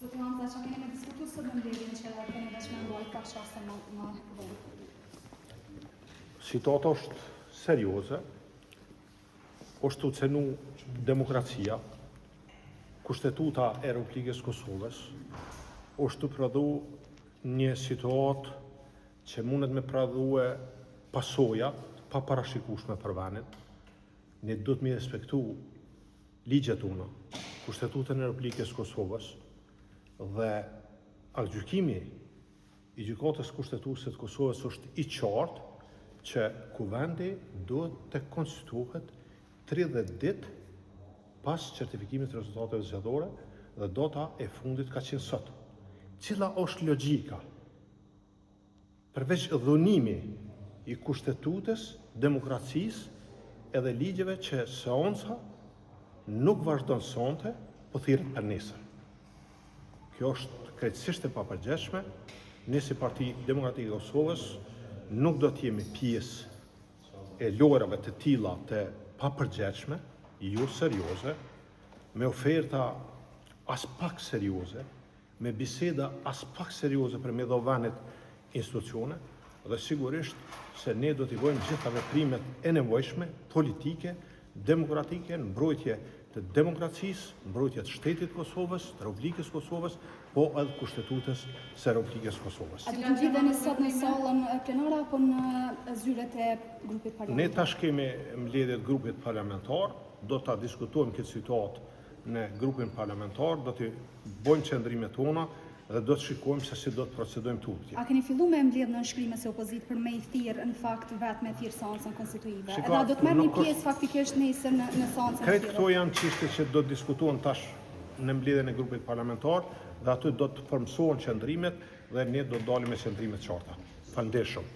Zoti Hamza, që kemi me diskutu sot në mbledhjen që kemi veç me ndoj ka shaste më vend. Situata është serioze, është të cenu demokracia, Kushtetuta e Republikës Kosovës, është të prodhu një situatë që mundet me prodhu pasoja pa parashikueshme për vendin. Ne do të mi respektu ligjet tona, Kushtetutën e Republikës Kosovës dhe aktgjykimi i gjykatës kushtetuese të Kosovës është i qartë që kuvendi duhet të konstituohet 30 ditë pas certifikimit të rezultateve zgjedhore dhe data e fundit ka qenë sot. Cila është logjika? Përveç dhunimi i kushtetutës, demokracisë edhe ligjeve që seanca nuk vazhdon sonte, po thirret për nesër. Kjo është krejtësisht e papërgjeshme. Ne si Parti Demokratike e Kosovës nuk do të jemi pjesë e lojrave të tilla të papërgjeshme, jo serioze, me oferta as pak serioze, me biseda as pak serioze për me dhovanet institucione, dhe sigurisht se ne do t'i bëjmë gjitha veprimet e nevojshme, politike, demokratike, në mbrojtje të demokracisë, mbrojtje të shtetit Kosovës, të Republikës Kosovës, po edhe Kushtetutës së Republikës Kosovës. A do të ngjidheni sot në sallën plenare apo në zyret e grupit parlamentar? Ne tash kemi mbledhjet grupit parlamentar, do ta diskutojmë këtë situatë në grupin parlamentar, do të bëjmë qëndrimet tona dhe do të shikojmë se si do të procedojmë tutje. A keni filluar me mbledhjen në nënshkrime si opozitë për me i thirrë në fakt vetëm me thirrë seancën konstituive? Edhe a do të merrni pjesë faktikisht nesër në seancën? Krejt këto janë çështje që do të diskutohen tash në mbledhjen e grupit parlamentar dhe aty do të përmësohen qëndrimet dhe ne do të dalim me qëndrime të qarta. Faleminderit shumë.